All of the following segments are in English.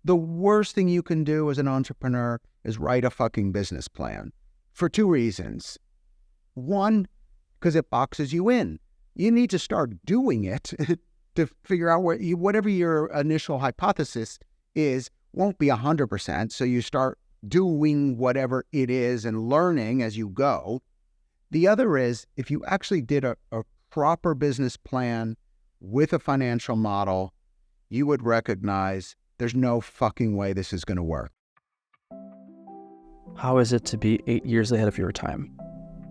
The worst thing you can do as an entrepreneur is write a fucking business plan for two reasons. One, because it boxes you in. You need to start doing it to figure out whatever your initial hypothesis is won't be 100%. So you start doing whatever it is and learning as you go. The other is if you actually did a proper business plan with a financial model, you would recognize there's no fucking way this is going to work. How is it to be 8 years ahead of your time?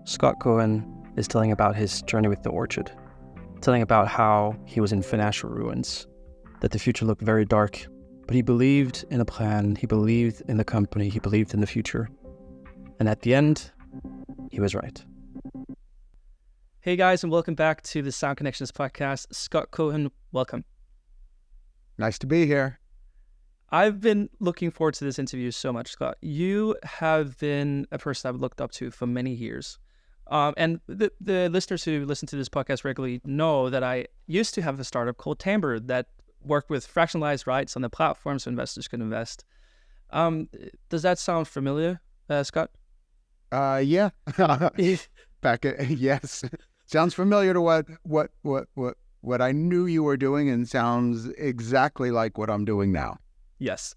Scott Cohen is telling about his journey with The Orchard, telling about how he was in financial ruins, that the future looked very dark, but he believed in a plan, he believed in the company, he believed in the future. And at the end, he was right. Hey guys, and welcome back to the Sound Connections podcast. Scott Cohen, welcome. Nice to be here. I've been looking forward to this interview so much, Scott. You have been a person I've looked up to for many years. And the listeners who listen to this podcast regularly know that I used to have a startup called Timbre that worked with fractionalized rights on the platform so investors could invest. Does that sound familiar, Scott? Yeah. Yes. Sounds familiar to what I knew you were doing, and sounds exactly like what I'm doing now. Yes.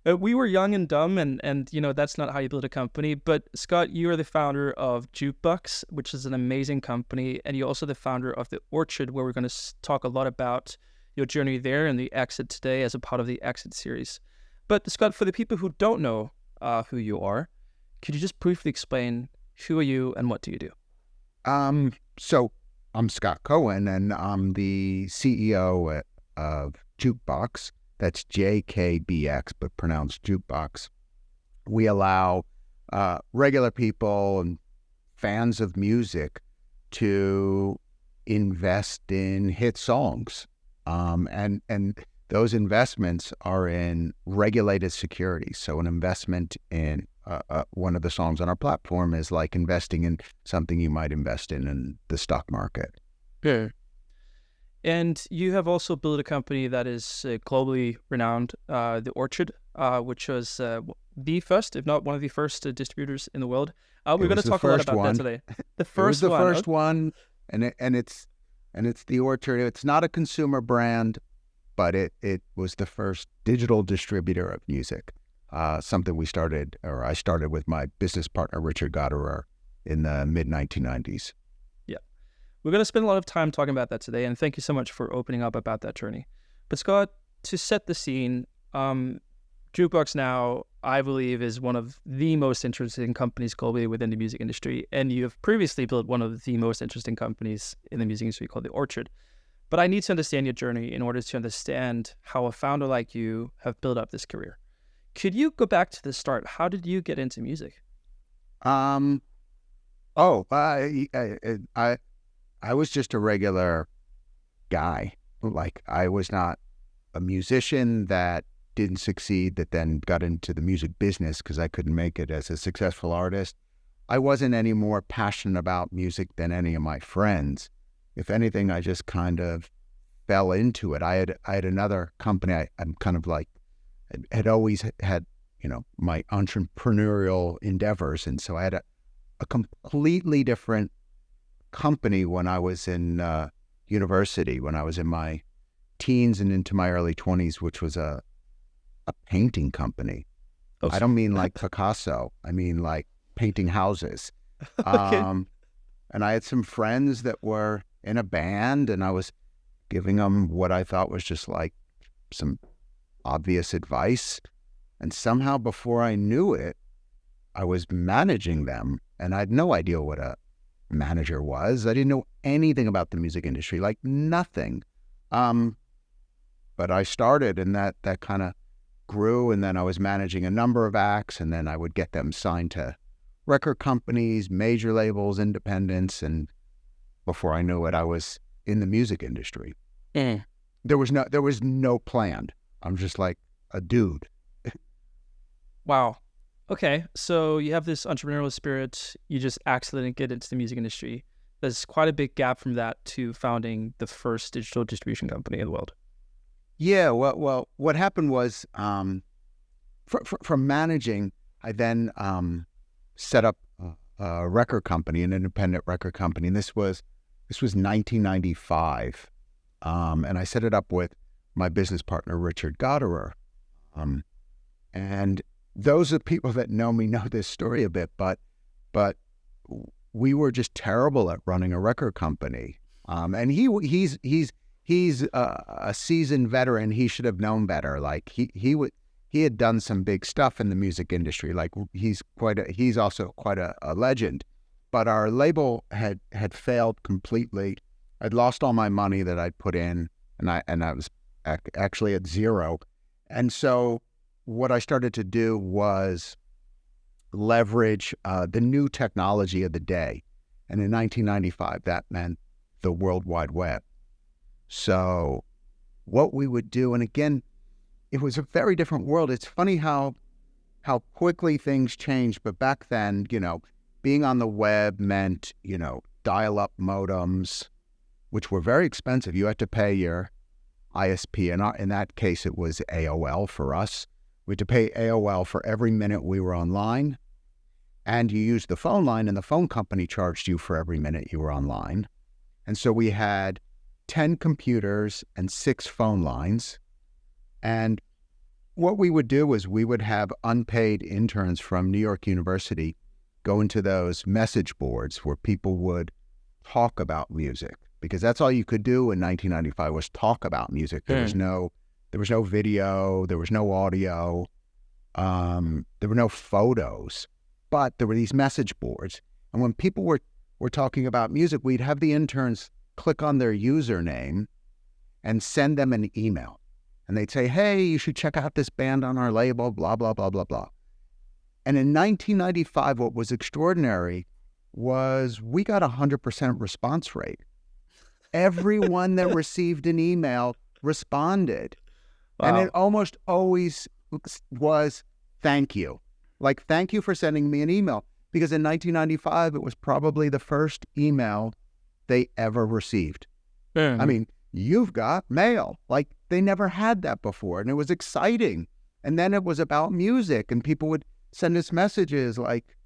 We were young and dumb, and you know, that's not how you build a company. But Scott, you are the founder of Jukebox, which is an amazing company. And you're also the founder of The Orchard, where we're going to talk a lot about your journey there and the exit today as a part of the exit series. But Scott, for the people who don't know who you are, could you just briefly explain who are you and what do you do? So I'm Scott Cohen, and I'm the CEO of Jukebox. That's JKBX, but pronounced Jukebox. We allow regular people and fans of music to invest in hit songs. And those investments are in regulated securities. So an investment in one of the songs on our platform is like investing in something you might invest in the stock market. Yeah. And you have also built a company that is globally renowned, The Orchard, which was the first, if not one of the first distributors in the world. We're going to talk a lot about that today. The first one. It was the first one, and it's The Orchard. It's not a consumer brand, but it was the first digital distributor of music. Something I started with my business partner, Richard Gotterer, in the mid-1990s. We're going to spend a lot of time talking about that today, and thank you so much for opening up about that journey. But Scott, to set the scene, Jukebox now, I believe, is one of the most interesting companies globally within the music industry, and you have previously built one of the most interesting companies in the music industry called The Orchard. But I need to understand your journey in order to understand how a founder like you have built up this career. Could you go back to the start? How did you get into music? I was just a regular guy. Like, I was not a musician that didn't succeed, that then got into the music business because I couldn't make it as a successful artist. I wasn't any more passionate about music than any of my friends. If anything, I just kind of fell into it. I had another company. I'm kind of like, had always had, my entrepreneurial endeavors. And so I had a completely different company when I was in university, when I was in my teens and into my early 20s, which was a painting company. I don't mean like Picasso. I mean like painting houses. Okay. And I had some friends that were in a band, and I was giving them what I thought was just like some obvious advice. And somehow before I knew it, I was managing them, and I had no idea what a manager was. I didn't know anything about the music industry, like nothing. But I started, and that kind of grew, and then I was managing a number of acts, and then I would get them signed to record companies, major labels, independents, and before I knew it, I was in the music industry. There was no plan. I'm just like a dude. Wow. Okay, so you have this entrepreneurial spirit. You just accidentally get into the music industry. There's quite a big gap from that to founding the first digital distribution company in the world. Yeah, well, what happened was from managing, I then set up a record company, an independent record company, and this was 1995, and I set it up with my business partner Richard Gotterer, and those are people that know me know this story a bit, but we were just terrible at running a record company, and he's a seasoned veteran. He should have known better. Like he had done some big stuff in the music industry. Like he's also quite a legend. But our label had failed completely. I'd lost all my money that I'd put in, and I was actually at zero. And so what I started to do was leverage the new technology of the day. And in 1995, that meant the World Wide Web. So what we would do, and again, it was a very different world. It's funny how quickly things changed. But back then, being on the web meant, dial-up modems, which were very expensive. You had to pay your ISP, and in that case, it was AOL for us. We had to pay AOL for every minute we were online, and you used the phone line, and the phone company charged you for every minute you were online. And so we had 10 computers and 6 phone lines. And what we would do is we would have unpaid interns from New York University go into those message boards where people would talk about music, because that's all you could do in 1995 was talk about music. There was no video, there was no audio, there were no photos, but there were these message boards. And when people were talking about music, we'd have the interns click on their username and send them an email. And they'd say, hey, you should check out this band on our label, blah, blah, blah, blah, blah. And in 1995, what was extraordinary was we got 100% response rate. Everyone that received an email responded. Wow. And it almost always was thank you. Like, thank you for sending me an email. Because in 1995, it was probably the first email they ever received. Mm-hmm. I mean, you've got mail. Like, they never had that before, and it was exciting. And then it was about music, and people would send us messages like,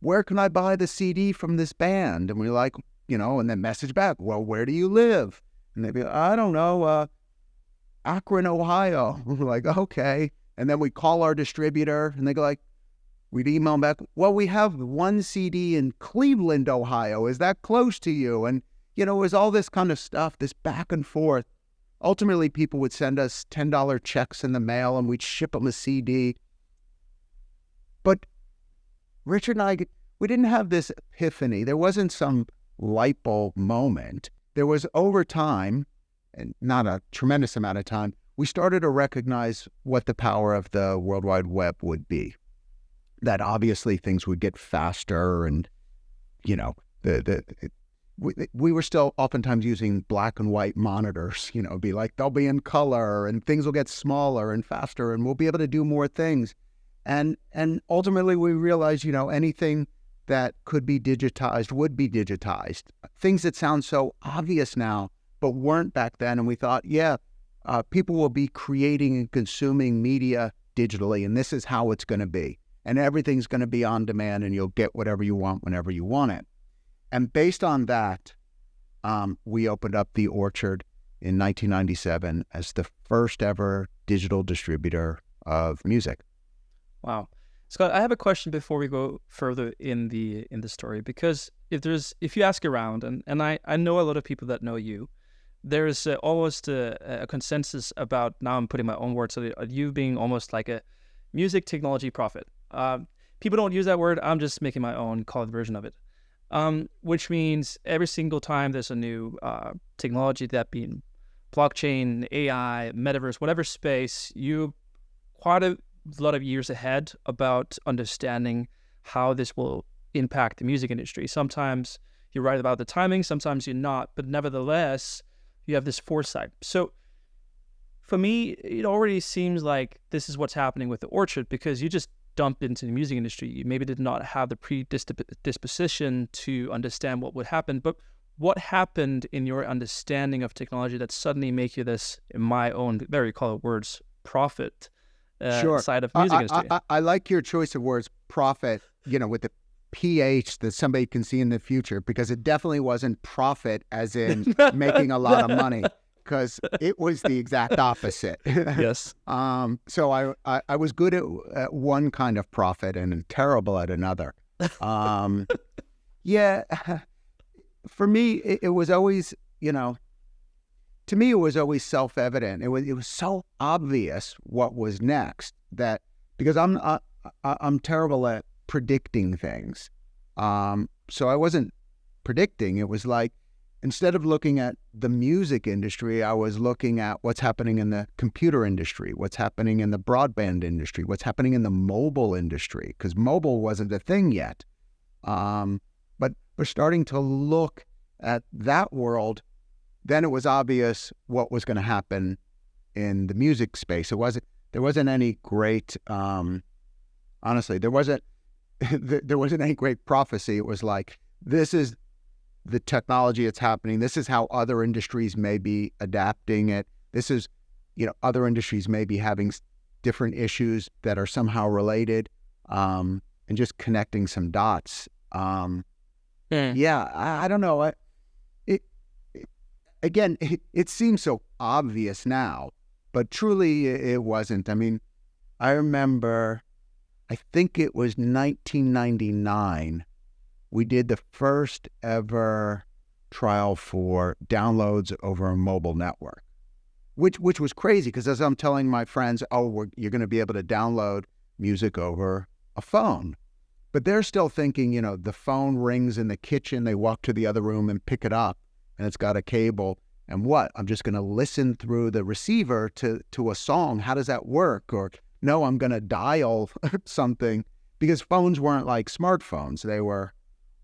where can I buy the CD from this band? And we're like, and then message back, well, where do you live? And they'd be like, I don't know, Akron, Ohio. We're like, okay. And then we call our distributor, and they go like, we'd email them back, well, we have one CD in Cleveland, Ohio. Is that close to you? And, it was all this kind of stuff, this back and forth. Ultimately, people would send us $10 checks in the mail, and we'd ship them a CD. But Richard and I, we didn't have this epiphany. There wasn't some light bulb moment. There was, over time, and not a tremendous amount of time, we started to recognize what the power of the World Wide Web would be. That obviously things would get faster, and, we were still oftentimes using black and white monitors, be like, they'll be in color, and things will get smaller and faster, and we'll be able to do more things. And ultimately we realized, anything that could be digitized would be digitized. Things that sound so obvious now, but weren't back then. And we thought, people will be creating and consuming media digitally, and this is how it's going to be. And everything's going to be on demand, and you'll get whatever you want whenever you want it. And based on that, we opened up the Orchard in 1997 as the first ever digital distributor of music. Wow. Scott, I have a question before we go further in the story, because if you ask around, and I know a lot of people that know you, there's almost a consensus about, now I'm putting my own words, so you being almost like a music technology prophet. People don't use that word. I'm just making my own colored version of it. Which means every single time there's a new technology, that being blockchain, AI, metaverse, whatever space, you quite a lot of years ahead about understanding how this will impact the music industry. Sometimes you're right about the timing, sometimes you're not, but nevertheless, you have this foresight. So for me, it already seems like this is what's happening with the Orchard, because you just dumped into the music industry. You maybe did not have the predisposition to understand what would happen, but what happened in your understanding of technology that suddenly make you this, in my own very colored words, prophet? Sure. side of music I, industry. I like your choice of words, profit, with the PH that somebody can see in the future, because it definitely wasn't profit as in making a lot of money, because it was the exact opposite. Yes. So I was good at one kind of profit and terrible at another. Yeah, for me, it was always, to me, it was always self-evident. It was so obvious what was next, that because I'm terrible at predicting things. So I wasn't predicting. It was like, instead of looking at the music industry, I was looking at what's happening in the computer industry, what's happening in the broadband industry, what's happening in the mobile industry, because mobile wasn't a thing yet. But we're starting to look at that world. Then it was obvious what was going to happen in the music space. There wasn't any great, honestly, there wasn't any great prophecy. It was like, this is the technology that's happening. This is how other industries may be adapting it. This is, other industries may be having different issues that are somehow related, and just connecting some dots. Yeah, I don't know. It seems so obvious now, but truly it wasn't. I mean, I remember, I think it was 1999, we did the first ever trial for downloads over a mobile network, which was crazy, because as I'm telling my friends, you're going to be able to download music over a phone. But they're still thinking, the phone rings in the kitchen, they walk to the other room and pick it up, and it's got a cable. And what? I'm just going to listen through the receiver to a song. How does that work? Or no, I'm going to dial something, because phones weren't like smartphones. They were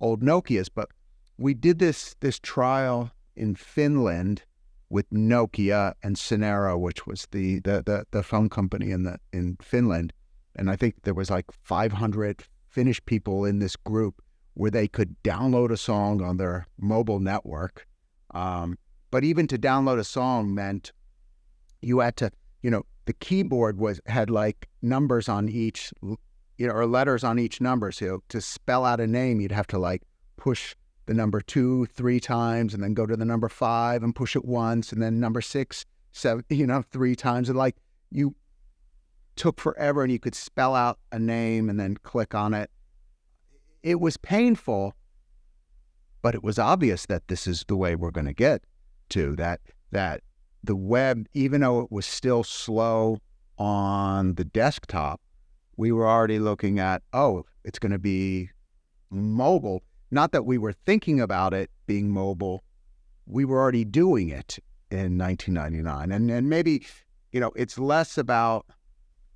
old Nokias. But we did this trial in Finland with Nokia and Sonera, which was the phone company in Finland. And I think there was like 500 Finnish people in this group where they could download a song on their mobile network. But even to download a song meant you had to, the keyboard had like numbers on each, or letters on each number. So to spell out a name, you'd have to like push the number 2, 3 times, and then go to the number 5 and push it once, and then number 6, 7, 3 times. And like, you took forever, and you could spell out a name and then click on it. It was painful, but it was obvious that this is the way we're going to get to that the web, even though it was still slow on the desktop, we were already looking at, it's going to be mobile. Not that we were thinking about it being mobile. We were already doing it in 1999. And maybe, it's less about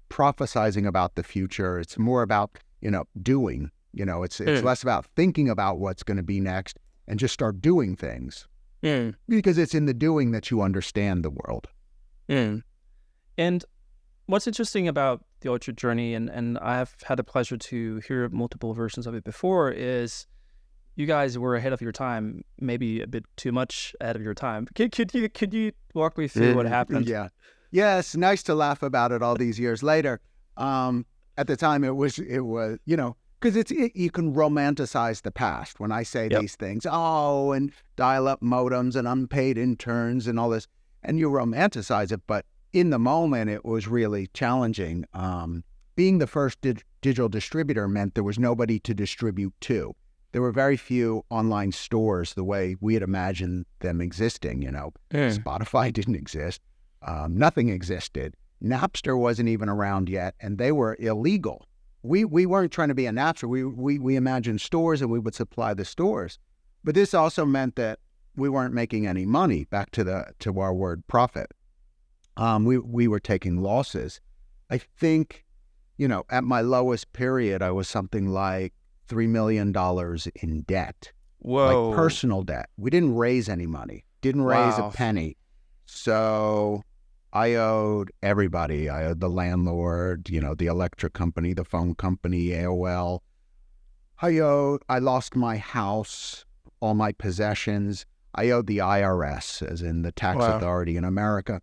prophesizing about the future. It's more about, doing. It's less about thinking about what's going to be next, and just start doing things. Because it's in the doing that you understand the world. And what's interesting about the Orchard journey, and I've had the pleasure to hear multiple versions of it before, is you guys were ahead of your time, maybe a bit too much ahead of your time. Could you walk me through what happened? Yeah. It's nice to laugh about it all these years later. At the time, it was because you can romanticize the past when I say these things. And dial-up modems and unpaid interns and all this, and you romanticize it. But in the moment, it was really challenging. Being the first digital distributor meant there was nobody to distribute to. There were very few online stores the way we had imagined them existing. Spotify didn't exist. Nothing existed. Napster wasn't even around yet, and they were illegal. We weren't trying to be a Napster. We imagined stores, and we would supply the stores. But this also meant that we weren't making any money. Back to our word profit. We were taking losses. I think, at my lowest period, I was something like $3 million in debt. Whoa. Like personal debt. We didn't raise any money. Didn't raise a penny. So I owed everybody. I owed the landlord, the electric company, the phone company, AOL. I lost my house, all my possessions. I owed the IRS, as in the tax authority in America.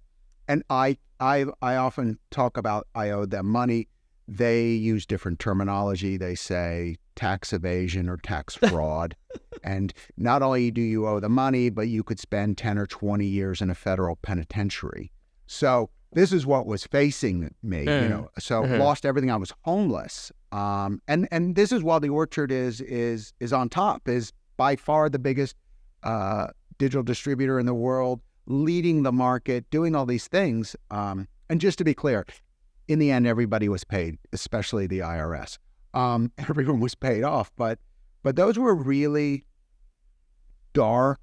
And I I often talk about I owed them money. They use different terminology. They say tax evasion or tax fraud. And not only do you owe the money, but you could spend 10 or 20 years in a federal penitentiary. So this is what was facing me, you know. So lost everything. I was homeless. And this is while the Orchard is on top, is by far the biggest digital distributor in the world, leading the market, doing all these things. And just to be clear, in the end, everybody was paid, especially the IRS. Everyone was paid off, but those were really dark,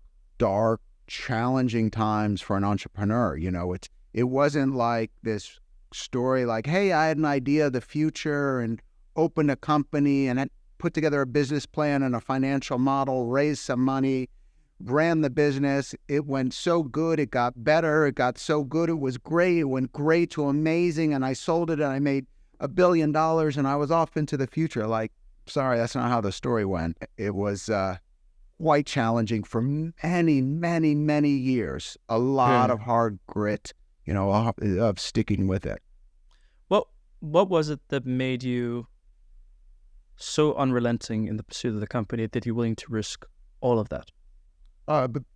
challenging times for an entrepreneur. You know, it wasn't like this story like, hey, I had an idea of the future and opened a company and put together a business plan and a financial model, raised some money, ran the business. It went so good. It got better. It got so good. It was great. It went great to amazing. And I sold it and I made $1 billion and I was off into the future. Like, sorry, that's not how the story went. It was quite challenging for many years. A lot of hard grit, you know, of sticking with it. What was it that made you so unrelenting in the pursuit of the company that you're willing to risk all of that?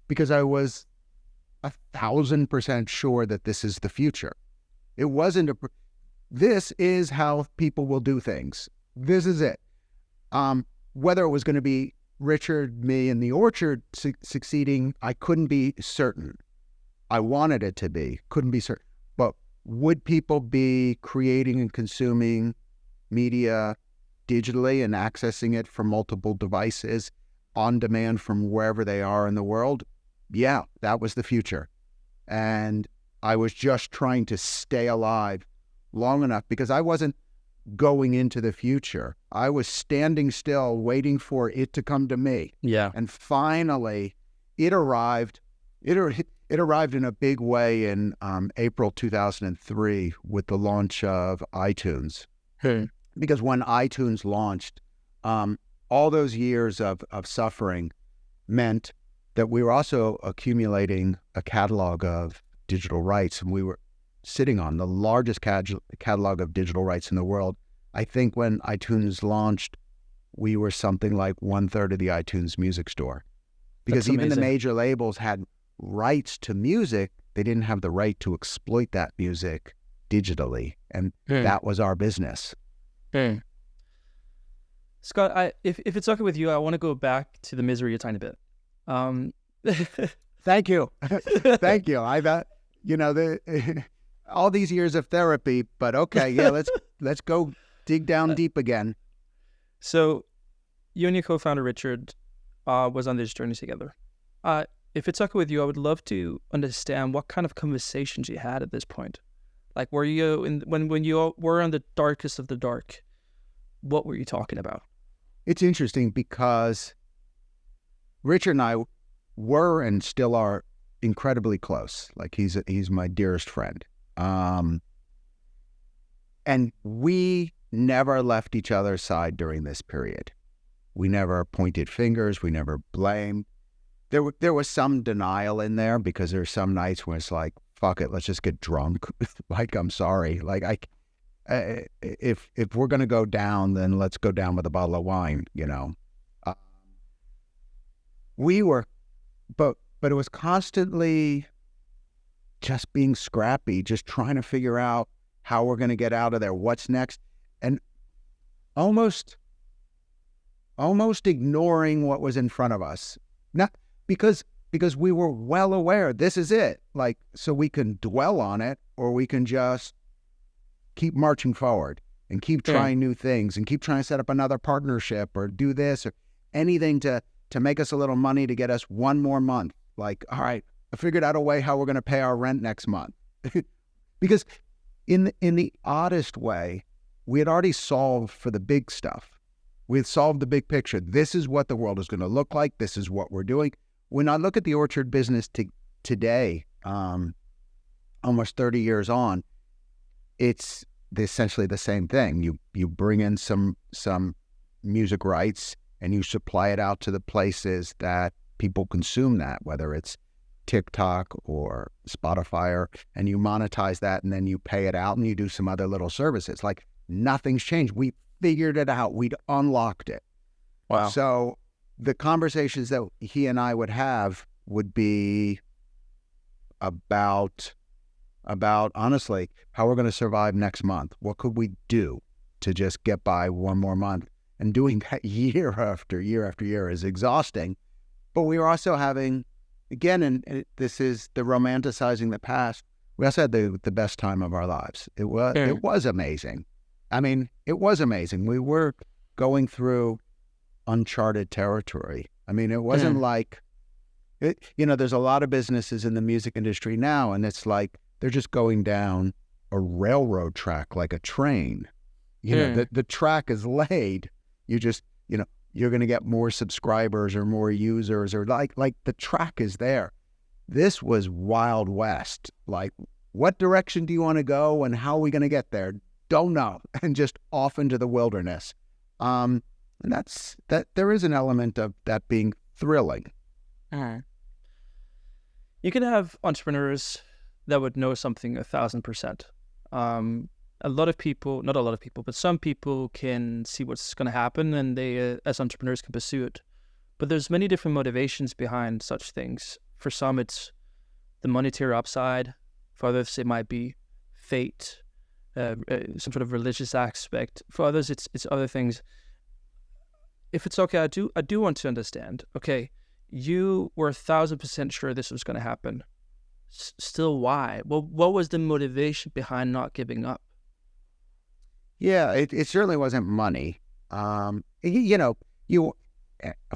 Because I was 1,000% sure that this is the future. It wasn't this is how people will do things. This is it. Whether it was going to be Richard, me, and the Orchard succeeding, I couldn't be certain. I wanted it to be, couldn't be certain. But would people be creating and consuming media digitally and accessing it from multiple devices on demand from wherever they are in the world? Yeah, that was the future. And I was just trying to stay alive long enough because I wasn't going into the future. I was standing still, waiting for it to come to me. Yeah. And finally, it arrived. It arrived in a big way in April 2003 with the launch of iTunes. Because when iTunes launched, all those years of suffering meant that we were also accumulating a catalog of digital rights, and we were sitting on the largest catalog of digital rights in the world. I think when iTunes launched, we were something like 1/3 of the iTunes music store. Because even the major labels had rights to music, they didn't have the right to exploit that music digitally. And that was our business. Scott, if it's okay with you, I want to go back to the misery a tiny bit. Thank you. Thank you. I bet, you know, all these years of therapy, but okay, yeah, let's go dig down deep again. So you and your co-founder, Richard, was on this journey together. If it's okay with you, I would love to understand what kind of conversations you had at this point. Like, were you when you were on the darkest of the dark, what were you talking about? It's interesting because Richard and I were and still are incredibly close. Like he's my dearest friend. And we never left each other's side during this period. We never pointed fingers. We never blamed. There was some denial in there because there's some nights when it's like, fuck it, let's just get drunk. Like, I'm sorry. Like if we're going to go down, then let's go down with a bottle of wine, you know. We were, but it was constantly just being scrappy, just trying to figure out how we're going to get out of there, what's next, and almost ignoring what was in front of us. Not because we were well aware this is it. Like, so we can dwell on it, or we can just keep marching forward and keep trying new things and keep trying to set up another partnership or do this or anything to make us a little money to get us one more month. Like, all right, I figured out a way how we're going to pay our rent next month. Because in the oddest way, we had already solved for the big stuff. We had solved the big picture. This is what the world is going to look like. This is what we're doing. When I look at the Orchard business today, almost 30 years on, it's essentially the same thing. You bring in some music rights and you supply it out to the places that people consume that, whether it's TikTok or Spotify, and you monetize that, and then you pay it out and you do some other little services. Like, nothing's changed. We figured it out. We'd unlocked it. Wow. So the conversations that he and I would have would be about honestly how we're going to survive next month. What could we do to just get by one more month? And doing that year after year after year is exhausting. But we were also having, again, and this is the romanticizing the past, we also had the best time of our lives. It was amazing. I mean, it was amazing. We were going through uncharted territory. I mean, it wasn't like, there's a lot of businesses in the music industry now, and it's like they're just going down a railroad track like a train. The track is laid. You just, you're going to get more subscribers or more users, or like the track is there. This was Wild West. Like, what direction do you want to go and how are we going to get there? Don't know. And just off into the wilderness. And there is an element of that being thrilling. You can have entrepreneurs that would know something 1,000%. A lot of people, not a lot of people, but some people can see what's going to happen, and they, as entrepreneurs, can pursue it. But there's many different motivations behind such things. For some, it's the monetary upside. For others, it might be fate, some sort of religious aspect. For others, it's other things. If it's okay, I do want to understand. Okay, you were 1,000% sure this was going to happen. Still, why? Well, what was the motivation behind not giving up? Yeah, it certainly wasn't money. Of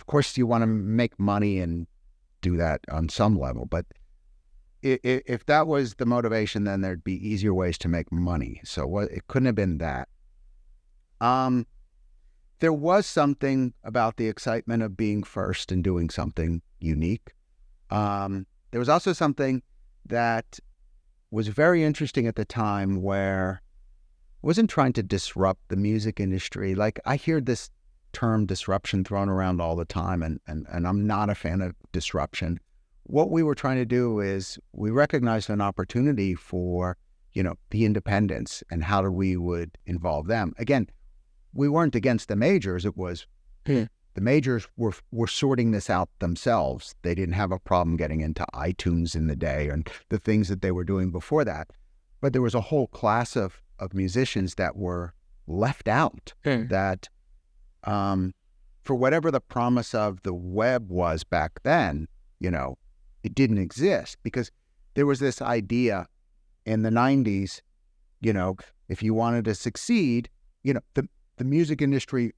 course you want to make money and do that on some level, but if that was the motivation, then there'd be easier ways to make money. So it couldn't have been that. There was something about the excitement of being first and doing something unique. There was also something that was very interesting at the time where I wasn't trying to disrupt the music industry. Like, I hear this term disruption thrown around all the time, and I'm not a fan of disruption. What we were trying to do is we recognized an opportunity for, the independents and how we would involve them. Again, we weren't against the majors. It was the majors were sorting this out themselves. They didn't have a problem getting into iTunes in the day and the things that they were doing before that. But there was a whole class of musicians that were left out that for whatever the promise of the web was back then, it didn't exist, because there was this idea in the 90s, if you wanted to succeed, the music industry,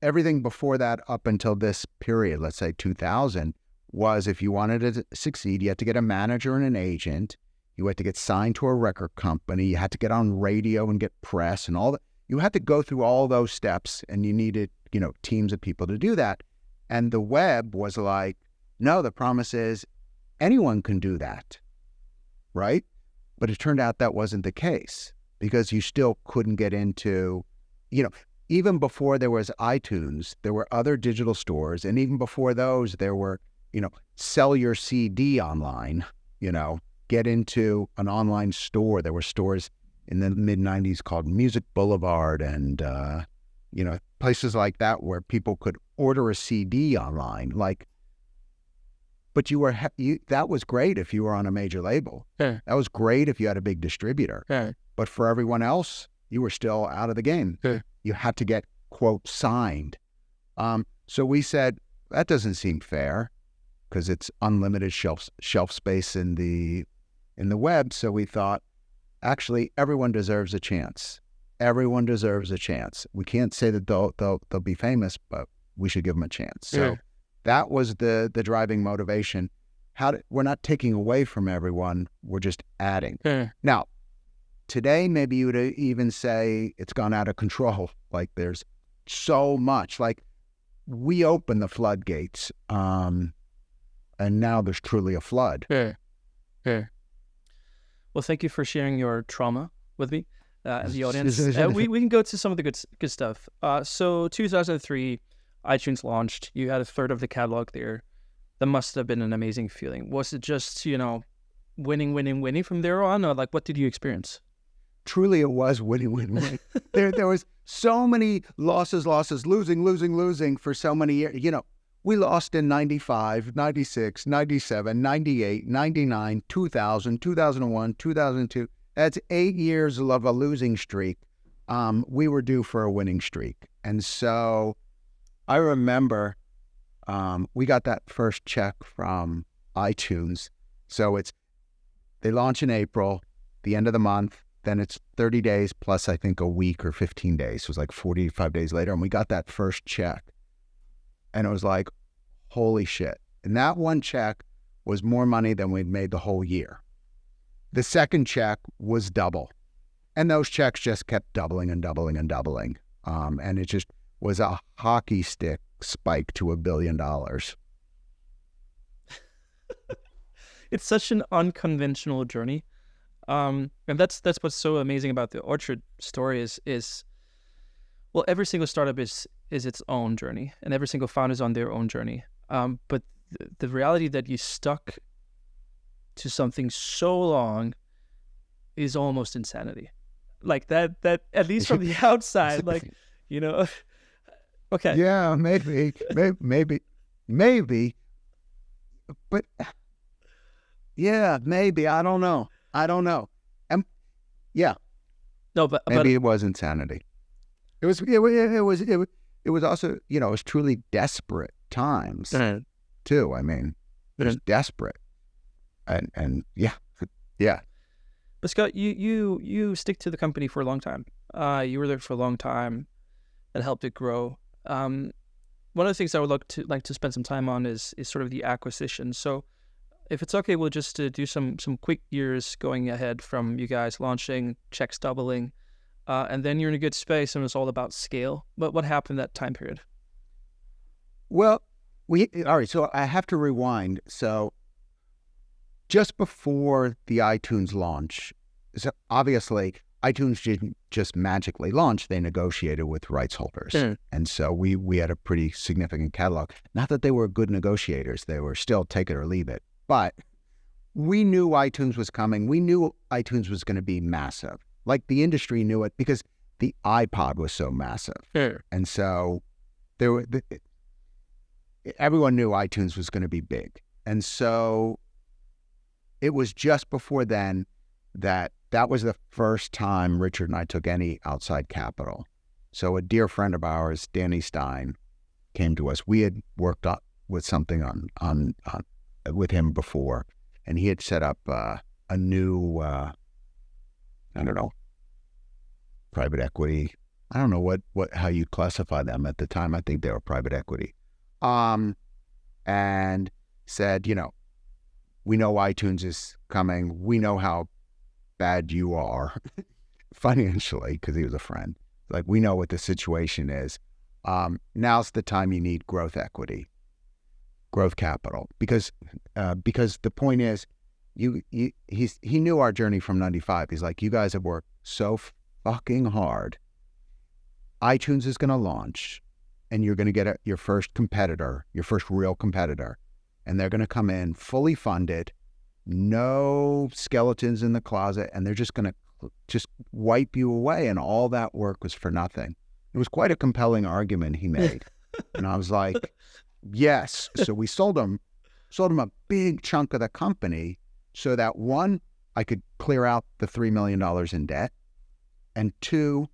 everything before that up until this period, let's say 2000, was if you wanted to succeed, you had to get a manager and an agent. You had to get signed to a record company. You had to get on radio and get press and all that. You had to go through all those steps, and you needed, teams of people to do that. And the web was like, no, the promise is anyone can do that, right? But it turned out that wasn't the case, because you still couldn't get into, even before there was iTunes, there were other digital stores. And even before those, there were, sell your CD online, get into an online store. There were stores in the mid-90s called Music Boulevard and, places like that where people could order a CD online. But that was great if you were on a major label. That was great if you had a big distributor. But for everyone else, you were still out of the game. You had to get, quote, signed. So we said, that doesn't seem fair, because it's unlimited shelf space in the web. So we thought, actually, everyone deserves a chance. Everyone deserves a chance. We can't say that they'll be famous, but we should give them a chance. So that was the driving motivation. We're not taking away from everyone. We're just adding. Now, today, maybe you would even say it's gone out of control. Like, there's so much. Like, we opened the floodgates, and now there's truly a flood. Well, thank you for sharing your trauma with me and the audience. We can go to some of the good stuff. So 2003, iTunes launched. You had a third of the catalog there. that must have been an amazing feeling. Was it just, winning from there on, or like what did you experience? Truly, it was win. There was so many losses, losing for so many years. We lost in 95, 96, 97, 98, 99, 2000, 2001, 2002. That's 8 years of a losing streak. We were due for a winning streak. And so I remember we got that first check from iTunes. So they launch in April, the end of the month. Then it's 30 days plus, I think, a week or 15 days. So it was like 45 days later. And we got that first check. And it was like, holy shit. And that one check was more money than we'd made the whole year. The second check was double. And those checks just kept doubling and doubling and doubling. And it just was a hockey stick spike to $1 billion. It's such an unconventional journey. And that's what's so amazing about the Orchard story is well, every single startup is its own journey, and every single founder is on their own journey. But the reality that you stuck to something so long is almost insanity. Like that at least from the outside, like, okay. Yeah, maybe. But yeah, maybe. I don't know. Yeah. No, but maybe it was insanity. It was also, it was truly desperate times too. I mean, it was desperate. And yeah. But Scott, you stick to the company for a long time. You were there for a long time and helped it grow. One of the things I would like to spend some time on is sort of the acquisition. So if it's okay, we'll just do some quick years going ahead from you guys launching, checks doubling, and then you're in a good space and it's all about scale. But what happened that time period? Well, all right, so I have to rewind. So just before the iTunes launch, so obviously iTunes didn't just magically launch, they negotiated with rights holders. And so we had a pretty significant catalog. Not that they were good negotiators, they were still take it or leave it. But we knew iTunes was coming. We knew iTunes was going to be massive. Like the industry knew it because the iPod was so massive. And so everyone knew iTunes was going to be big. And so it was just before then that was the first time Richard and I took any outside capital. So a dear friend of ours, Danny Stein, came to us. We had worked up with something on with him before, and he had set up a new, private equity. I don't know how you classify them at the time. I think they were private equity. And said, we know iTunes is coming. We know how bad you are financially, because he was a friend. Like, we know what the situation is. Now's the time you need growth equity, growth capital, because the point is, he knew our journey from 95. He's like, you guys have worked so fucking hard. iTunes is going to launch, and you're going to get your first competitor, your first real competitor, and they're going to come in fully funded, no skeletons in the closet, and they're just going to just wipe you away, and all that work was for nothing. It was quite a compelling argument he made. And I was like, yes. So we sold him a big chunk of the company so that, one, I could clear out the $3 million in debt, and two,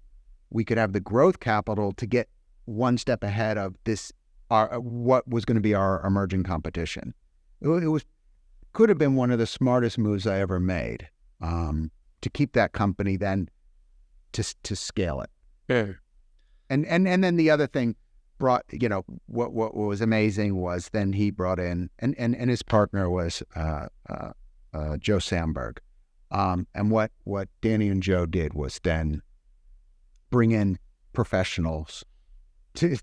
we could have the growth capital to get one step ahead of this, what was going to be our emerging competition. It could have been one of the smartest moves I ever made, to keep that company, then to scale it. Yeah. And then the other thing what was amazing was then he brought in, and his partner was Joe Samberg. And what Danny and Joe did was then bring in professionals to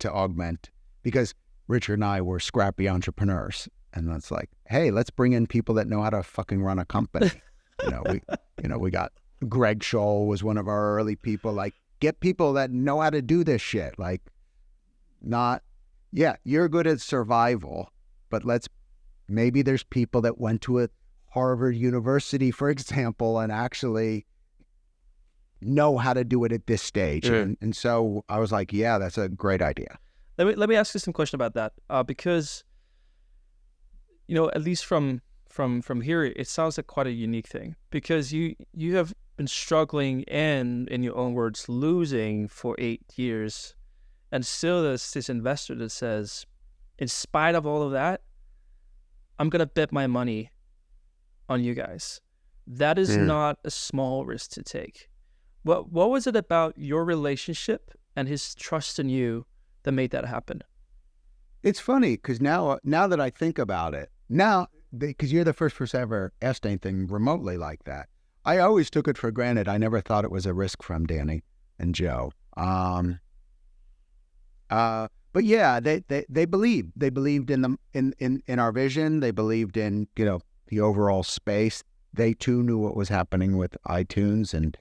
augment, because Richard and I were scrappy entrepreneurs. And that's like, hey, let's bring in people that know how to fucking run a company. We got Greg Scholl was one of our early people. Like, get people that know how to do this shit. Like, you're good at survival. but maybe there's people that went to a Harvard University, for example, and actually know how to do it at this stage. And so I was like, yeah, that's a great idea. Let me ask you some question about that, because at least from here, it sounds like quite a unique thing, because you have been struggling and, in your own words, losing for 8 years, and still there's this investor that says, in spite of all of that, I'm gonna bet my money on you guys. That is not a small risk to take. What was it about your relationship and his trust in you that made that happen? It's funny because now that I think about it, because you're the first person I ever asked anything remotely like that. I always took it for granted. I never thought it was a risk from Danny and Joe. But yeah, they believed. They believed in our vision. They believed in the overall space. They too knew what was happening with iTunes and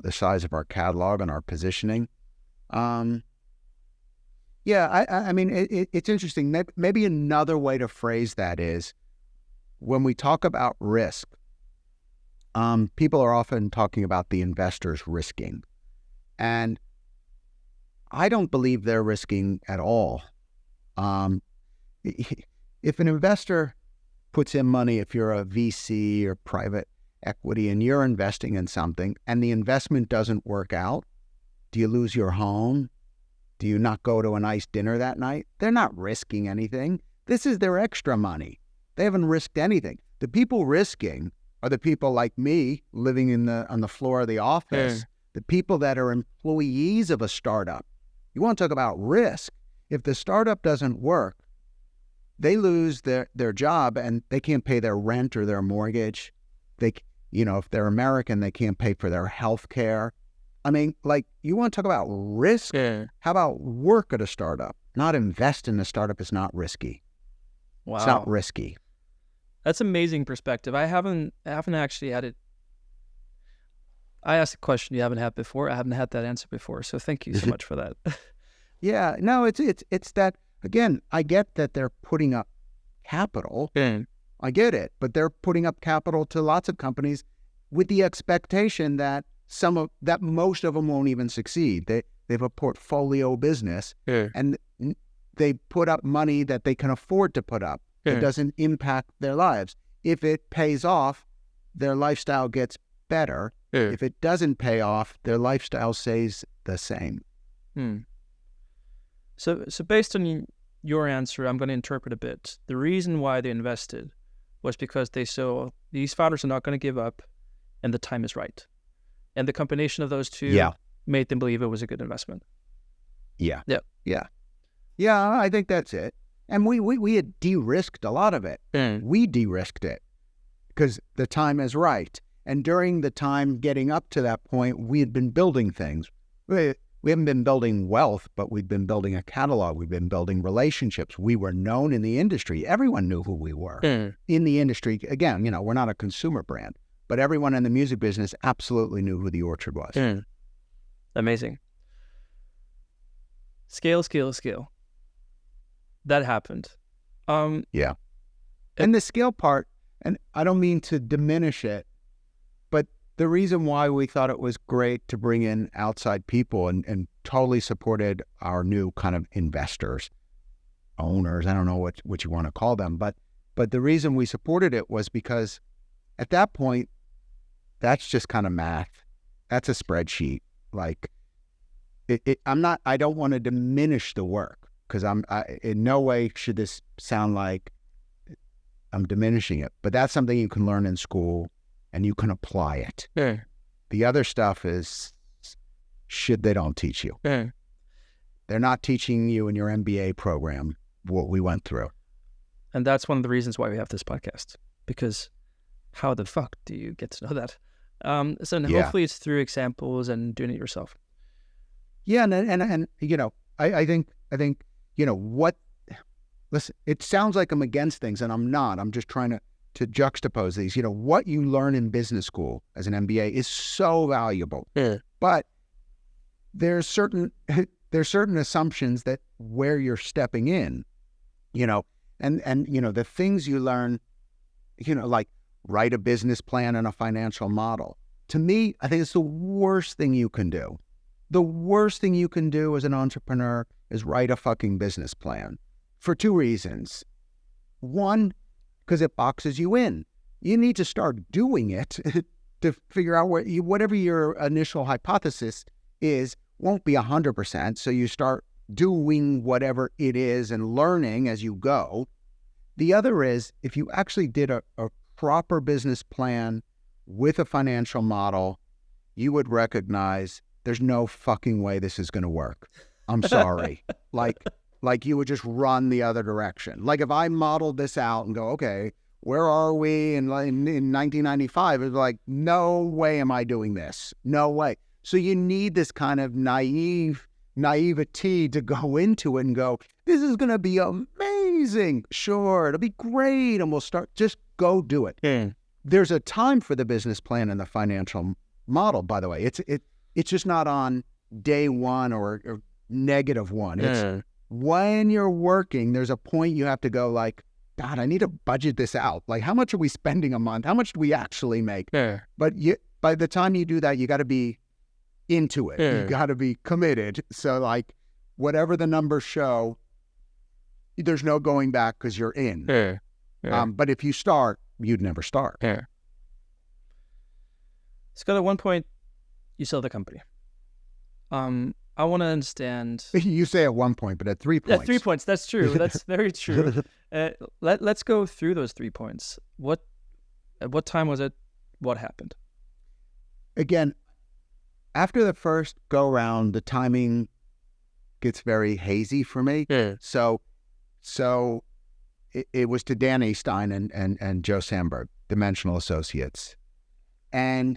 the size of our catalog and our positioning. Yeah, I mean, it's interesting. Maybe another way to phrase that is, when we talk about risk, people are often talking about the investors risking. And I don't believe they're risking at all. If an investor puts in money, if you're a VC or private equity and you're investing in something and the investment doesn't work out, do you lose your home? Do you not go to a nice dinner that night? They're not risking anything. This is their extra money. They haven't risked anything. The people risking are the people like me living on the floor of the office, the people that are employees of a startup. You want to talk about risk. If the startup doesn't work, they lose their job and they can't pay their rent or their mortgage. If they're American, they can't pay for their health care. I mean, you want to talk about risk? How about work at a startup? Not invest in a startup is not risky. Wow. It's not risky. That's amazing perspective. I haven't actually had it. I asked a question you haven't had before. I haven't had that answer before. So thank you so much for that. Yeah, no, it's that, again, I get that they're putting up capital. I get it, but they're putting up capital to lots of companies with the expectation that most of them won't even succeed. They have a portfolio business, and they put up money that they can afford to put up. It doesn't impact their lives. If it pays off, their lifestyle gets better. If it doesn't pay off, their lifestyle stays the same. So based on your answer, I'm going to interpret a bit. The reason why they invested was because they saw these founders are not going to give up, and the time is right. And the combination of those two made them believe it was a good investment. Yeah, I think that's it. And we had de-risked a lot of it. We de-risked it because the time is right. And during the time getting up to that point, we had been building things. We haven't been building wealth, but we've been building a catalog. We've been building relationships. We were known in the industry. Everyone knew who we were in the industry. Again, we're not a consumer brand, but everyone in the music business absolutely knew who The Orchard was. Amazing. Scale. That happened. Yeah. And the scale part, and I don't mean to diminish it, but the reason why we thought it was great to bring in outside people and totally supported our new kind of investors, owners, I don't know what you want to call them, but the reason we supported it was because at that point, that's just kind of math. That's a spreadsheet. I don't want to diminish the work, because in no way should this sound like I'm diminishing it, but that's something you can learn in school and you can apply it. The other stuff is shit they don't teach you. They're not teaching you in your MBA program what we went through. And that's one of the reasons why we have this podcast, because how the fuck do you get to know that? Hopefully it's through examples and doing it yourself. Yeah, and I think listen, it sounds like I'm against things, and I'm not. I'm just trying to juxtapose these. What you learn in business school as an MBA is so valuable. But there's certain assumptions that where you're stepping in, And the things you learn, like write a business plan and a financial model. To me, I think it's the worst thing you can do. The worst thing you can do as an entrepreneur is write a fucking business plan for two reasons. One, because it boxes you in. You need to start doing it to figure out whatever your initial hypothesis is won't be 100%. So you start doing whatever it is and learning as you go. The other is if you actually did a proper business plan with a financial model, you would recognize there's no fucking way this is going to work. I'm sorry. Like you would just run the other direction. Like if I modeled this out and go, okay, where are we in 1995? It's like, no way am I doing this. No way. So you need this kind of naivety to go into it and go, this is going to be amazing. Sure, it'll be great. And we'll just go do it. Yeah. There's a time for the business plan and the financial model, by the way. It's just not on day one or -1. It's when you're working, there's a point you have to go like, God, I need to budget this out. Like, how much are we spending a month? How much do we actually make? Yeah. But by the time you do that, you got to be into it. Yeah. You got to be committed. So like, whatever the numbers show, there's no going back because you're in. Yeah. Yeah. But if you start, you'd never start. Yeah. Scott, at one point, you sell the company. I want to understand. You say at one point, but at 3 points. At 3 points, that's true. That's very true. Let's go through those 3 points. At what time was it? What happened? Again, after the first go round, the timing gets very hazy for me. Yeah. So it was to Dan Eastine and Joe Sandberg, Dimensional Associates. And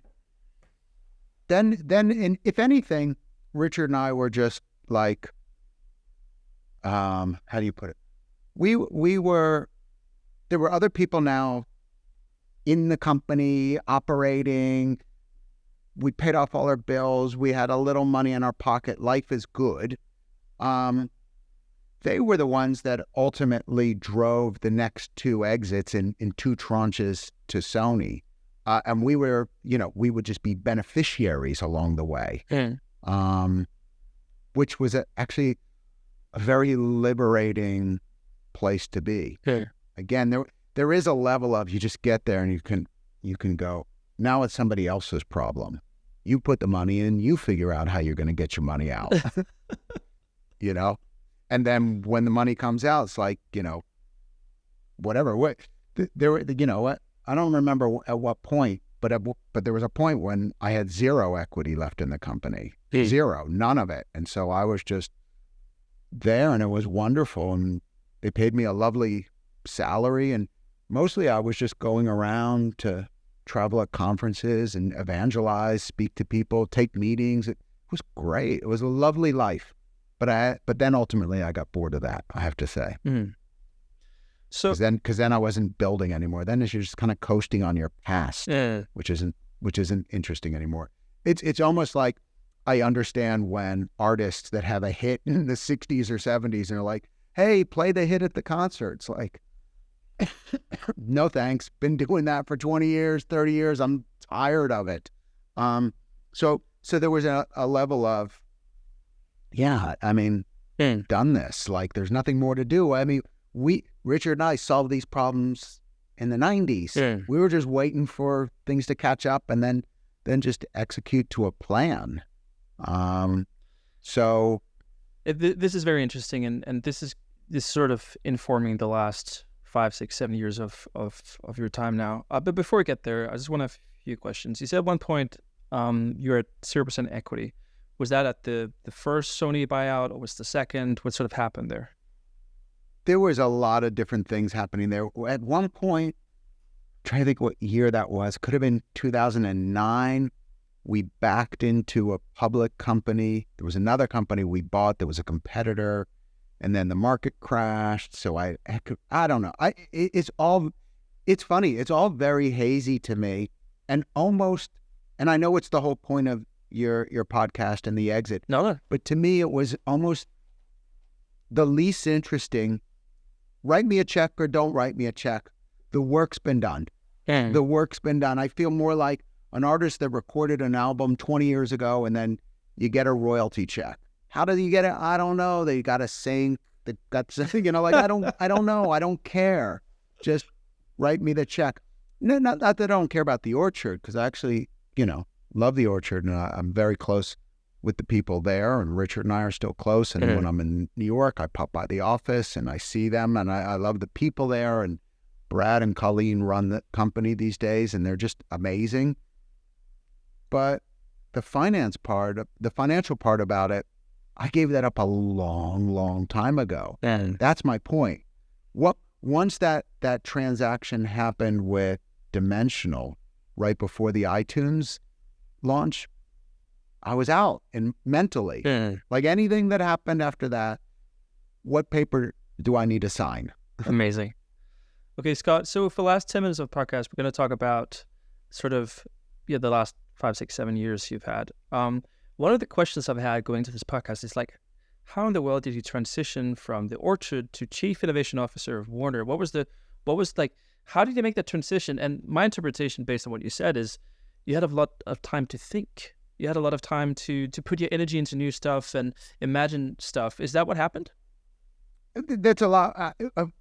then if anything, Richard and I were just like, how do you put it? There were other people now in the company operating. We paid off all our bills. We had a little money in our pocket. Life is good. They were the ones that ultimately drove the next 2 exits in 2 tranches to Sony. And we would just be beneficiaries along the way. Which was actually a very liberating place to be. Yeah. Again, there is a level of you just get there and you can go, now it's somebody else's problem. You put the money in, you figure out how you're going to get your money out. And then when the money comes out, it's like, whatever. I don't remember at what point, but there was a point when I had 0 equity left in the company. 0, none of it. And so I was just there and it was wonderful. And they paid me a lovely salary. And mostly I was just going around to travel at conferences and evangelize, speak to people, take meetings. It was great. It was a lovely life. But then ultimately I got bored of that, I have to say. Mm. So because then I wasn't building anymore. Then it's just kind of coasting on your past, which isn't interesting anymore. It's almost like I understand when artists that have a hit in the 60s or 70s and they're like, hey, play the hit at the concert. It's like, no thanks. Been doing that for 20 years, 30 years. I'm tired of it. So there was a level of, done this. Like, there's nothing more to do. I mean, Richard and I solved these problems in the 90s. Yeah. We were just waiting for things to catch up and then just execute to a plan. So this is very interesting, and this is sort of informing the last 5, 6, 7 years of your time now. But before we get there, I just want to have a few questions. You said at one point you're at 0% equity. Was that at the first Sony buyout, or was the second? What sort of happened there? There was a lot of different things happening there. At one point, I'm trying to think what year that was. Could have been 2009. We backed into a public company. There was another company we bought that was a competitor, and then the market crashed. So I don't know. It's funny. It's all very hazy to me, and I know it's the whole point of your podcast and the exit. No. But to me, it was almost the least interesting write me a check or don't write me a check. The work's been done. The work's been done. I feel more like an artist that recorded an album 20 years ago and then you get a royalty check. How do you get it? I don't know. They got to sing. They got like, I don't know. I don't care. Just write me the check. No, not that I don't care about the Orchard, because I actually, love the Orchard, and I'm very close with the people there, and Richard and I are still close. And when I'm in New York, I pop by the office and I see them, and I love the people there. And Brad and Colleen run the company these days, and they're just amazing. But the financial part about it, I gave that up a long, long time ago. And that's my point. Once that transaction happened with Dimensional right before the iTunes launch, I was out and mentally. Like anything that happened after that, what paper do I need to sign? Amazing. Okay, Scott. So for the last 10 minutes of the podcast, we're going to talk about sort of the last 5, 6, 7 years you've had. One of the questions I've had going to this podcast is like, how in the world did you transition from the Orchard to Chief Innovation Officer of Warner? How did you make that transition? And my interpretation based on what you said is you had a lot of time to think. You had a lot of time to put your energy into new stuff and imagine stuff. Is that what happened? That's a lot.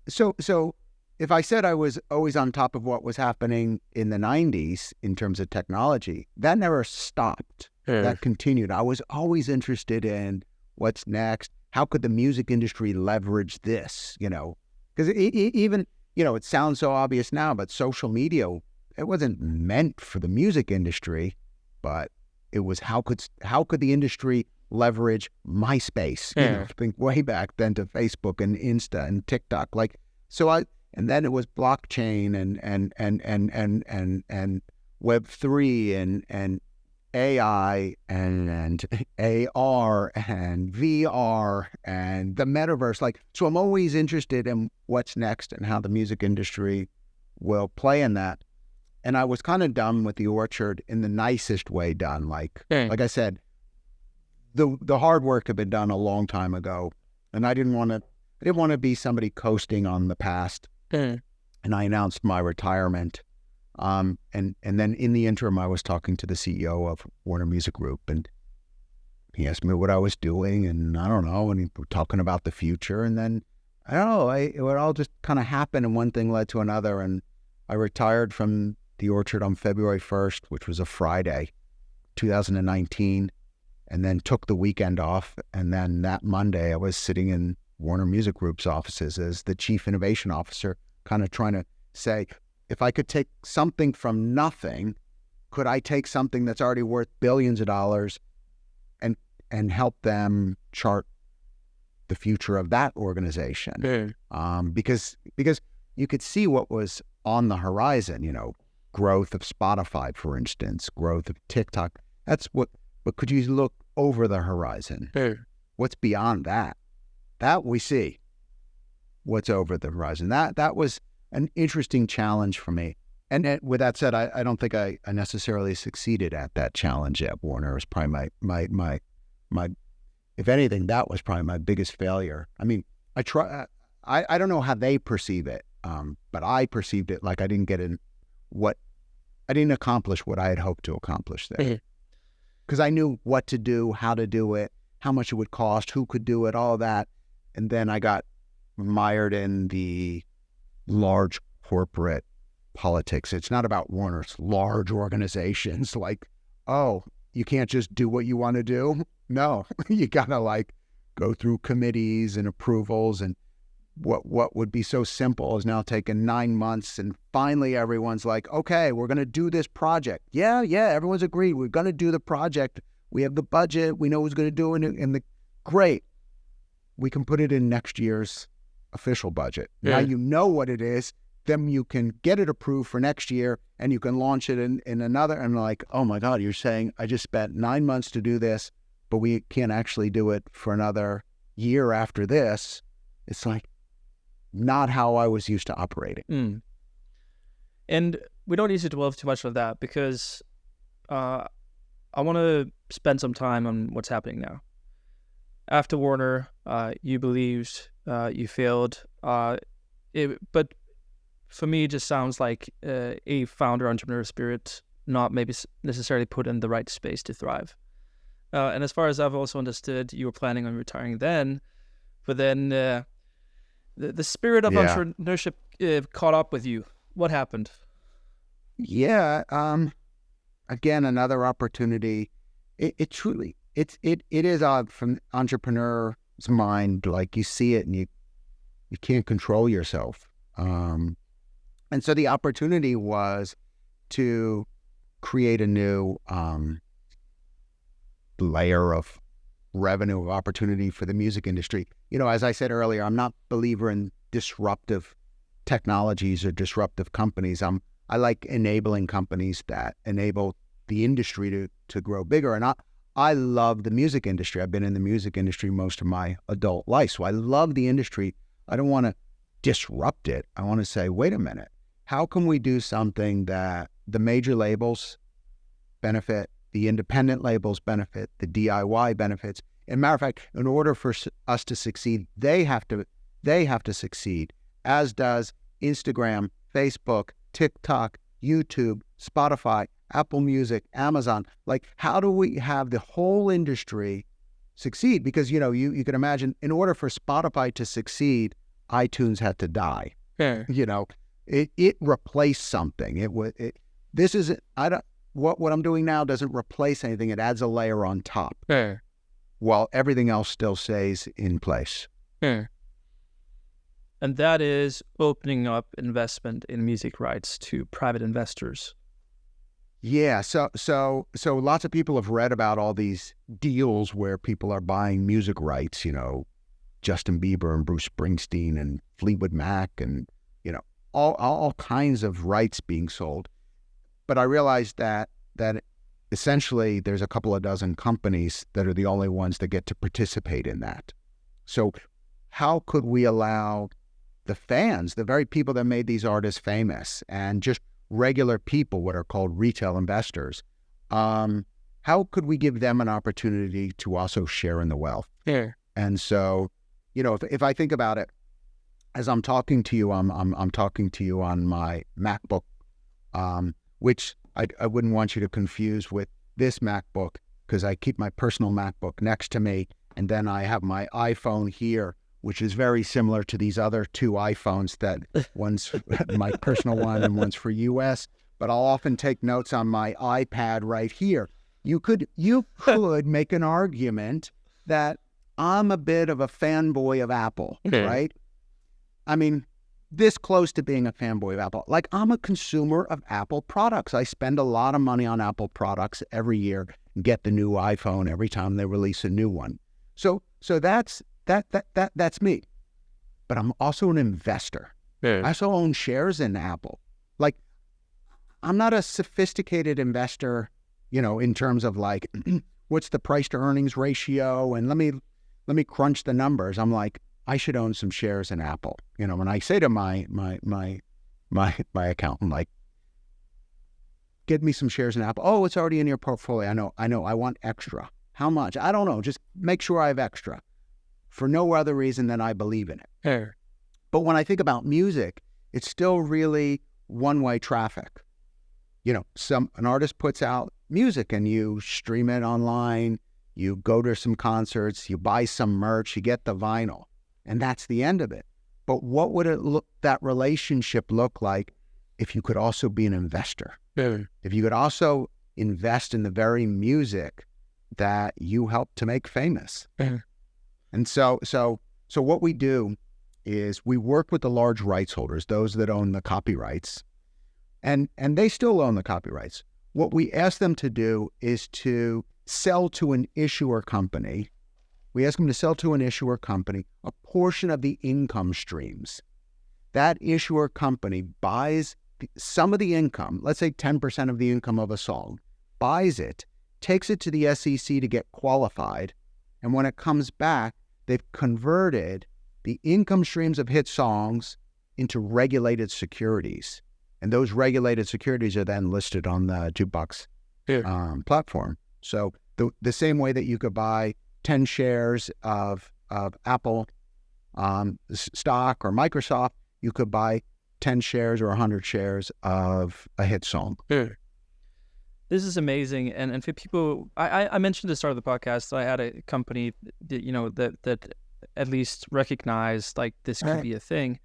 So if I said I was always on top of what was happening in the 90s in terms of technology, that never stopped. That continued. I was always interested in what's next. How could the music industry leverage this? Because even, it sounds so obvious now, but social media, it wasn't meant for the music industry, but it was how could the industry leverage MySpace? Think way back then to Facebook and Insta and TikTok. And then it was blockchain and Web3 and AI and AR and VR and the metaverse. So I'm always interested in what's next and how the music industry will play in that. And I was kind of done with the Orchard in the nicest way done. Like I said, the hard work had been done a long time ago, and I didn't want to be somebody coasting on the past. And I announced my retirement. And then in the interim, I was talking to the CEO of Warner Music Group, and he asked me what I was doing, and I don't know, and we were talking about the future, and then I don't know, it would all just kind of happen, and one thing led to another, and I retired from the Orchard on February 1st, which was a Friday, 2019, and then took the weekend off, and then that Monday I was sitting in Warner Music Group's offices as the Chief Innovation Officer, kind of trying to say, if I could take something from nothing, could I take something that's already worth billions of dollars and help them chart the future of that organization? Because you could see what was on the horizon, growth of Spotify, for instance, growth of TikTok. But could you look over the horizon? What's beyond that? That we see. What's over the horizon? That was an interesting challenge for me. And with that said, I don't think I necessarily succeeded at that challenge at Warner. It was probably my if anything, that was probably my biggest failure. I mean, I don't know how they perceive it, but I perceived it like I didn't accomplish what I had hoped to accomplish there. Because I knew what to do, how to do it, how much it would cost, who could do it, all that. And then I got mired in the large corporate politics. It's not about Warner, it's large organizations. You can't just do what you want to do. No, you gotta go through committees and approvals, and what would be so simple is now taking 9 months, and finally everyone's like, okay, we're gonna do this project. Yeah, everyone's agreed. We're gonna do the project. We have the budget. We know who's gonna do it, and great. We can put it in next year's official budget. Now you know what it is, then you can get it approved for next year and you can launch it in another. And oh my God, you're saying I just spent 9 months to do this, but we can't actually do it for another year after this. It's not how I was used to operating. And we don't need to dwell too much on that because I want to spend some time on what's happening now. After Warner, you believed you failed. But for me, it just sounds like a founder entrepreneur spirit, not maybe necessarily put in the right space to thrive. And as far as I've also understood, you were planning on retiring then, but then the spirit of Yeah. entrepreneurship caught up with you. What happened? Yeah. Again, another opportunity. It truly, it is odd from entrepreneur's mind. Like you see it and you can't control yourself. And so the opportunity was to create a new layer of revenue opportunity for the music industry. As I said earlier, I'm not a believer in disruptive technologies or disruptive companies. I like enabling companies that enable the industry to grow bigger. And I love the music industry. I've been in the music industry most of my adult life. So I love the industry. I don't want to disrupt it. I want to say, wait a minute, how can we do something that the major labels benefit, the independent labels benefit, the DIY benefits? And matter of fact, in order for us to succeed, they have to succeed, as does Instagram, Facebook, TikTok, YouTube, Spotify, Apple Music, Amazon. Like, how do we have the whole industry succeed? Because, you can imagine, in order for Spotify to succeed, iTunes had to die. Fair. It replaced something. What I'm doing now doesn't replace anything. It adds a layer on top. Fair. While everything else still stays in place. Fair. And that is opening up investment in music rights to private investors. Yeah, so lots of people have read about all these deals where people are buying music rights, Justin Bieber and Bruce Springsteen and Fleetwood Mac and, all kinds of rights being sold. But I realized that essentially there's a couple of dozen companies that are the only ones that get to participate in that. So how could we allow the fans, the very people that made these artists famous, and just regular people, what are called retail investors, how could we give them an opportunity to also share in the wealth? Yeah. And so, if I think about it, as I'm talking to you, I'm talking to you on my MacBook, which I wouldn't want you to confuse with this MacBook, because I keep my personal MacBook next to me, and then I have my iPhone here, which is very similar to these other two iPhones that one's my personal one and one's for US, but I'll often take notes on my iPad right here. You could make an argument that I'm a bit of a fanboy of Apple, right? I mean, this close to being a fanboy of Apple. Like, I'm a consumer of Apple products. I spend a lot of money on Apple products every year and get the new iPhone every time they release a new one. So that's me. But I'm also an investor. Yeah. I also own shares in Apple. Like, I'm not a sophisticated investor, in terms of like, what's the price to earnings ratio? And let me crunch the numbers. I'm like, I should own some shares in Apple. When I say to my accountant, like, get me some shares in Apple. Oh, it's already in your portfolio. I know. I want extra. How much? I don't know. Just make sure I have extra, for no other reason than I believe in it. Fair. But when I think about music, it's still really one-way traffic. An artist puts out music and you stream it online, you go to some concerts, you buy some merch, you get the vinyl, and that's the end of it. But what would that relationship look like if you could also be an investor? Fair. If you could also invest in the very music that you helped to make famous. Fair. And so what we do is we work with the large rights holders, those that own the copyrights, and they still own the copyrights. What we ask them to do is to sell to an issuer company. We ask them to sell to an issuer company a portion of the income streams. That issuer company buys some of the income, let's say 10% of the income of a song, buys it, takes it to the SEC to get qualified, and when it comes back, they've converted the income streams of hit songs into regulated securities. And those regulated securities are then listed on the Jukebox platform. So the same way that you could buy 10 shares of Apple stock or Microsoft, you could buy 10 shares or 100 shares of a hit song. This is amazing, and for people, I mentioned at the start of the podcast that I had a company that, that at least recognized like this could be a thing,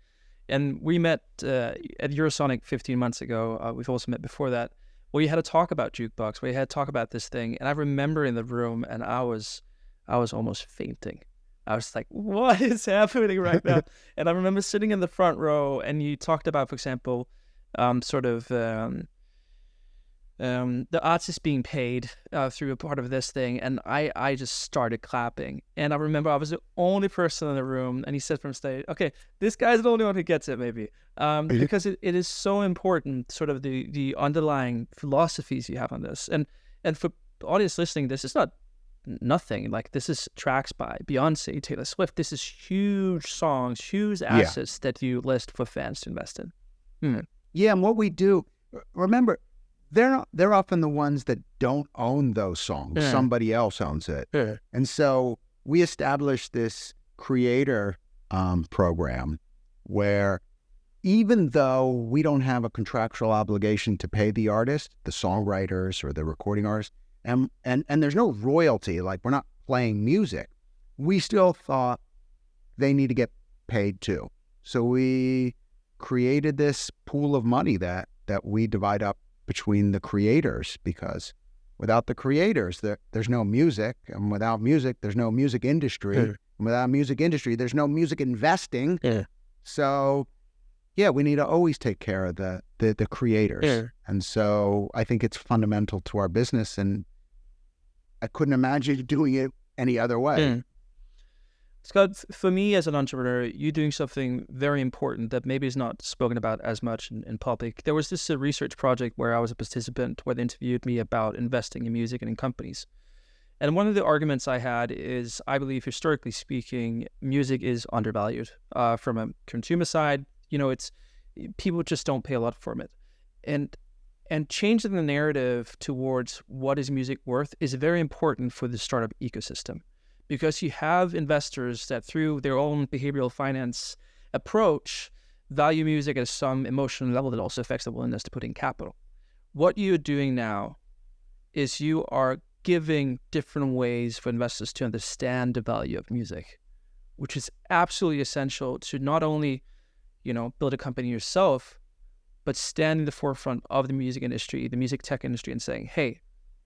and we met at Eurosonic 15 months ago. We've also met before that. We had a talk about Jukebox. We had to talk about this thing, and I remember in the room, and I was almost fainting. I was like, "What is happening right now?" And I remember sitting in the front row, and you talked about, for example, the artist being paid through a part of this thing, and I just started clapping. And I remember I was the only person in the room, and he said from stage, "Okay, this guy's the only one who gets it, maybe," because it is so important, sort of the underlying philosophies you have on this. And for the audience listening, this is not nothing. Like, this is tracks by Beyonce, Taylor Swift. This is huge songs, huge assets that you list for fans to invest in. Yeah, and what we do, remember, they're often the ones that don't own those songs. Somebody else owns it. And so we established this creator program where even though we don't have a contractual obligation to pay the artist, the songwriters or the recording artist, and there's no royalty, like we're not playing music, we still thought they need to get paid too. So we created this pool of money that we divide up between the creators, because without the creators, there's no music, and without music, there's no music industry, and without music industry, there's no music investing. So, yeah, we need to always take care of the creators, and so I think it's fundamental to our business, and I couldn't imagine doing it any other way. Scott, for me as an entrepreneur, you're doing something very important that maybe is not spoken about as much in public. There was this research project where I was a participant, where they interviewed me about investing in music and in companies. And one of the arguments I had is, I believe, historically speaking, music is undervalued. From a consumer side, it's people just don't pay a lot for it. And changing the narrative towards what is music worth is very important for the startup ecosystem. Because you have investors that, through their own behavioral finance approach, value music at some emotional level that also affects the willingness to put in capital. What you're doing now is you are giving different ways for investors to understand the value of music, which is absolutely essential to not only, build a company yourself, but stand in the forefront of the music industry, the music tech industry, and saying, hey,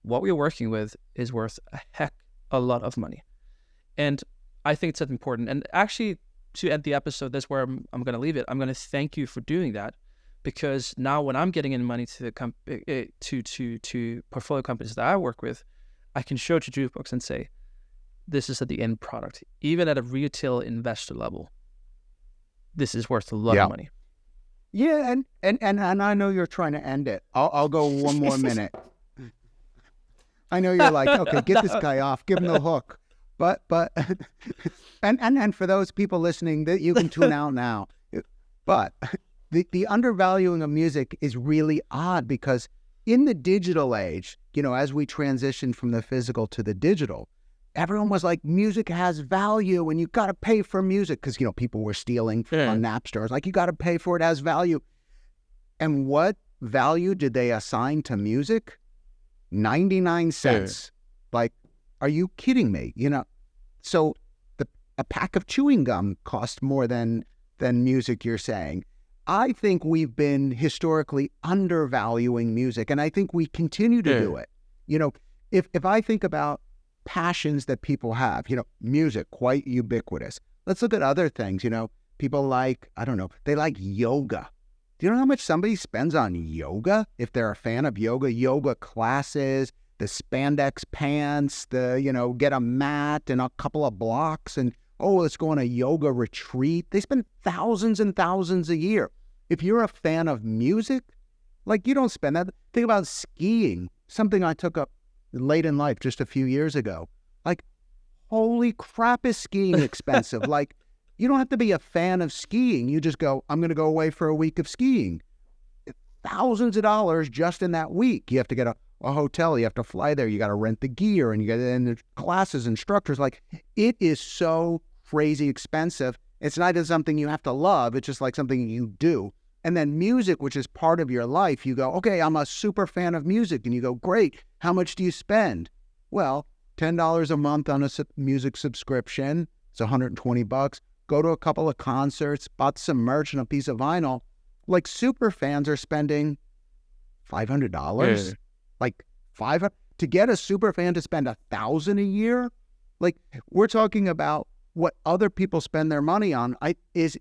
what we're working with is worth a lot of money. And I think it's important. And actually, to end the episode, that's where I'm going to leave it. I'm going to thank you for doing that, because now when I'm getting in money to to portfolio companies that I work with, I can show to Jukebox and say, this is at the end product. Even at a retail investor level, this is worth a lot of money. Yeah, and I know you're trying to end it. I'll go one more minute. I know you're like, okay, get this guy off, give him the hook. But and for those people listening, that you can tune out now. But the undervaluing of music is really odd, because in the digital age, as we transition from the physical to the digital, everyone was like, music has value and you got to pay for music, because people were stealing on Napster. It's like, you got to pay for it, as value. And what value did they assign to music? 99 cents. Like, are you kidding me? So a pack of chewing gum cost more than music, you're saying. I think we've been historically undervaluing music, and I think we continue to do it. If I think about passions that people have, music, quite ubiquitous. Let's look at other things. People like, I don't know, they like yoga. Do you know how much somebody spends on yoga? If they're a fan of yoga classes, the spandex pants, get a mat and a couple of blocks, and let's go on a yoga retreat. They spend thousands and thousands a year. If you're a fan of music, like, you don't spend that. Think about skiing, something I took up late in life just a few years ago. Like, holy crap, is skiing expensive? Like, you don't have to be a fan of skiing. You just go, I'm going to go away for a week of skiing. Thousands of dollars just in that week. You have to get a hotel, you have to fly there, you got to rent the gear, and you got the classes, instructors. Like, it is so crazy expensive. It's not even something you have to love. It's just like something you do. And then music, which is part of your life, you go, okay, I'm a super fan of music. And you go, great. How much do you spend? Well, $10 a month on a music subscription. It's $120. Go to a couple of concerts, bought some merch and a piece of vinyl. Like super fans are spending $500. Like to get a super fan to spend $1,000 a year. Like we're talking about what other people spend their money on. Is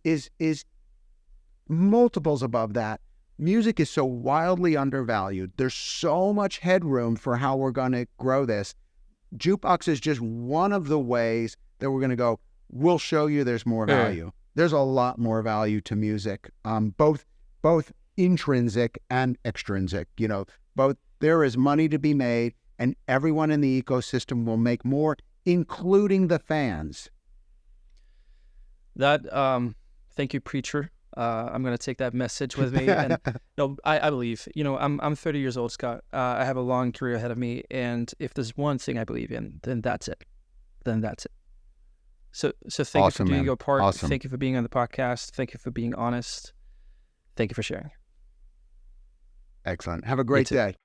multiples above that. Music is so wildly undervalued. There's so much headroom for how we're going to grow this. Jukebox is just one of the ways that we're going to go, we'll show you there's more value. There's a lot more value to music, both intrinsic and extrinsic. Both. There is money to be made, and everyone in the ecosystem will make more, including the fans. That, thank you, preacher. I'm going to take that message with me. And no, I believe, I'm 30 years old, Scott. I have a long career ahead of me. And if there's one thing I believe in, then that's it. So thank you for doing your part. Awesome. Thank you for being on the podcast. Thank you for being honest. Thank you for sharing. Excellent. Have a great day.